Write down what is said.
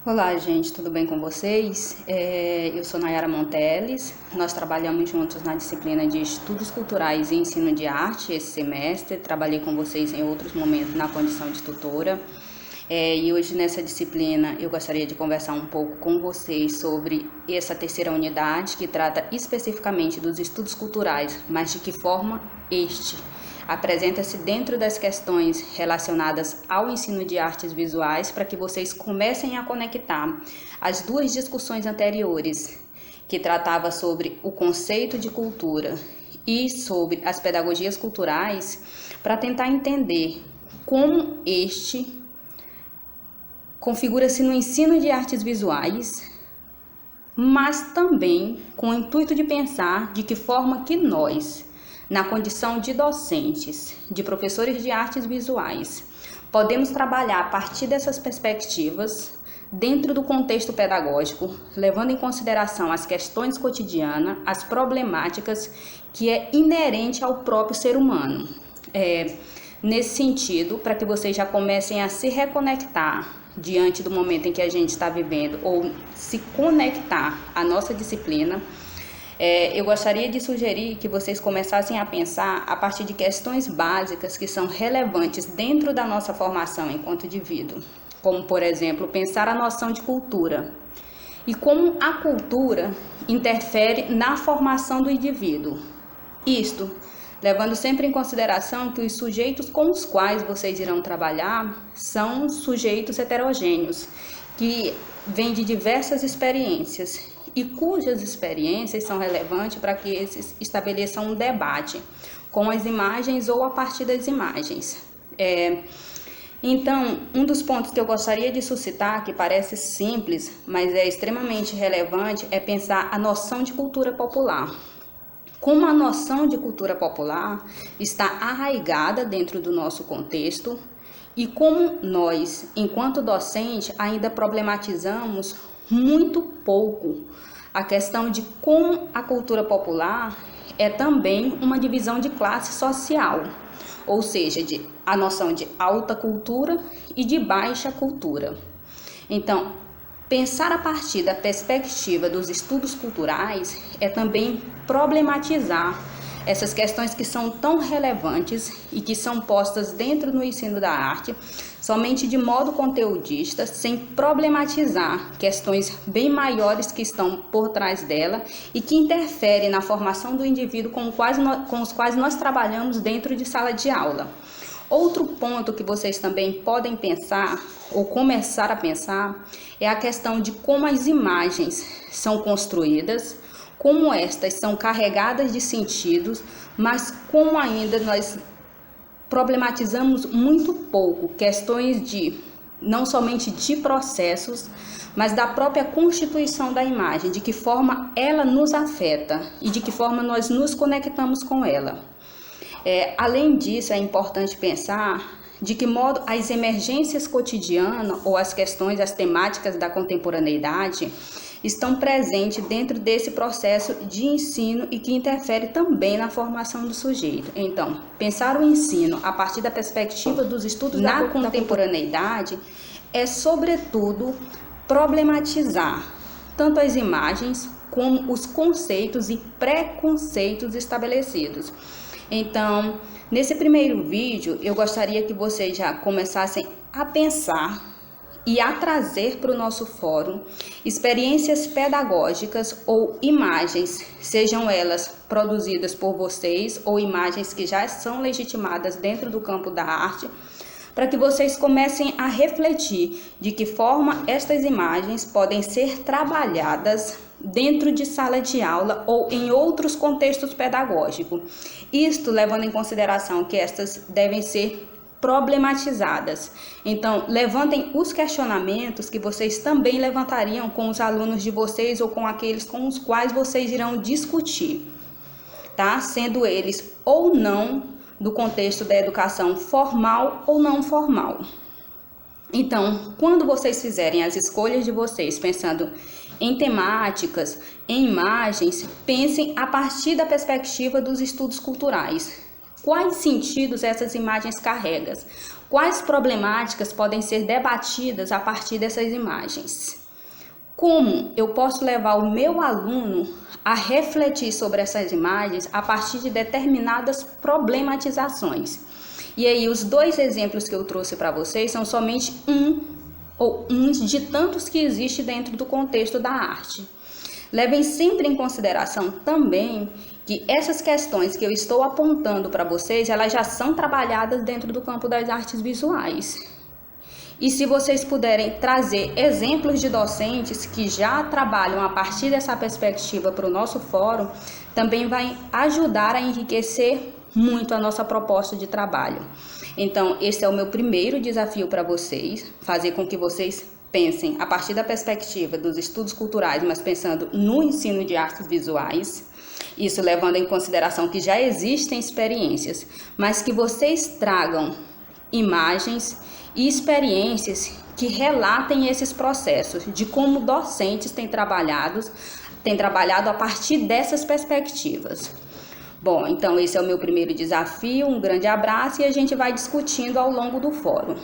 Olá, gente, tudo bem com vocês? Eu sou Nayara Monteles, nós trabalhamos juntos na disciplina de Estudos Culturais e Ensino de Arte esse semestre, trabalhei com vocês em outros momentos na condição de tutora. E hoje nessa disciplina eu gostaria de conversar um pouco com vocês sobre essa terceira unidade que trata especificamente dos estudos culturais, mas de que forma este apresenta-se dentro das questões relacionadas ao ensino de artes visuais, para que vocês comecem a conectar as duas discussões anteriores, que tratava sobre o conceito de cultura e sobre as pedagogias culturais, para tentar entender como este configura-se no ensino de artes visuais, mas também com o intuito de pensar de que forma que nós, na condição de docentes, de professores de artes visuais, podemos trabalhar a partir dessas perspectivas dentro do contexto pedagógico, levando em consideração as questões cotidianas, as problemáticas que é inerente ao próprio ser humano. Nesse sentido, para que vocês já comecem a se reconectar diante do momento em que a gente está vivendo, ou se conectar à nossa disciplina, eu gostaria de sugerir que vocês começassem a pensar a partir de questões básicas que são relevantes dentro da nossa formação enquanto indivíduo, como, por exemplo, pensar a noção de cultura e como a cultura interfere na formação do indivíduo. Isto levando sempre em consideração que os sujeitos com os quais vocês irão trabalhar são sujeitos heterogêneos, que vêm de diversas experiências e cujas experiências são relevantes para que esses estabeleçam um debate com as imagens ou a partir das imagens. Então, um dos pontos que eu gostaria de suscitar, que parece simples, mas é extremamente relevante, é pensar a noção de cultura popular. Como a noção de cultura popular está arraigada dentro do nosso contexto e como nós, enquanto docente, ainda problematizamos muito pouco a questão de como a cultura popular é também uma divisão de classe social, ou seja, a noção de alta cultura e de baixa cultura. Então, pensar a partir da perspectiva dos estudos culturais é também problematizar essas questões que são tão relevantes e que são postas dentro do ensino da arte somente de modo conteudista, sem problematizar questões bem maiores que estão por trás dela e que interferem na formação do indivíduo com os quais nós trabalhamos dentro de sala de aula. Outro ponto que vocês também podem pensar ou começar a pensar é a questão de como as imagens são construídas, como estas são carregadas de sentidos, mas como ainda nós problematizamos muito pouco questões de não somente de processos, mas da própria constituição da imagem, de que forma ela nos afeta e de que forma nós nos conectamos com ela. Além disso, é importante pensar de que modo as emergências cotidianas ou as questões, as temáticas da contemporaneidade estão presentes dentro desse processo de ensino e que interfere também na formação do sujeito. Então, pensar o ensino a partir da perspectiva dos estudos da contemporaneidade é, sobretudo, problematizar tanto as imagens como os conceitos e preconceitos estabelecidos. Então, nesse primeiro vídeo, eu gostaria que vocês já começassem a pensar e a trazer para o nosso fórum experiências pedagógicas ou imagens, sejam elas produzidas por vocês ou imagens que já são legitimadas dentro do campo da arte, para que vocês comecem a refletir de que forma estas imagens podem ser trabalhadas dentro de sala de aula ou em outros contextos pedagógicos. Isto levando em consideração que estas devem ser problematizadas. Então, levantem os questionamentos que vocês também levantariam com os alunos de vocês ou com aqueles com os quais vocês irão discutir, tá? Sendo eles ou não do contexto da educação formal ou não formal. Então, quando vocês fizerem as escolhas de vocês, pensando em temáticas, em imagens, pensem a partir da perspectiva dos estudos culturais. quais sentidos essas imagens carregam, quais problemáticas podem ser debatidas a partir dessas imagens. Como eu posso levar o meu aluno a refletir sobre essas imagens a partir de determinadas problematizações. E aí os 2 exemplos que eu trouxe para vocês são somente uns de tantos que existe dentro do contexto da arte. Levem sempre em consideração também que essas questões que eu estou apontando para vocês, elas já são trabalhadas dentro do campo das artes visuais. E se vocês puderem trazer exemplos de docentes que já trabalham a partir dessa perspectiva para o nosso fórum, também vai ajudar a enriquecer muito a nossa proposta de trabalho. Então, esse é o meu primeiro desafio para vocês, fazer com que vocês pensem a partir da perspectiva dos estudos culturais, mas pensando no ensino de artes visuais, isso levando em consideração que já existem experiências, mas que vocês tragam imagens e experiências que relatem esses processos, de como docentes têm trabalhado a partir dessas perspectivas. Bom, então esse é o meu primeiro desafio, um grande abraço e a gente vai discutindo ao longo do fórum.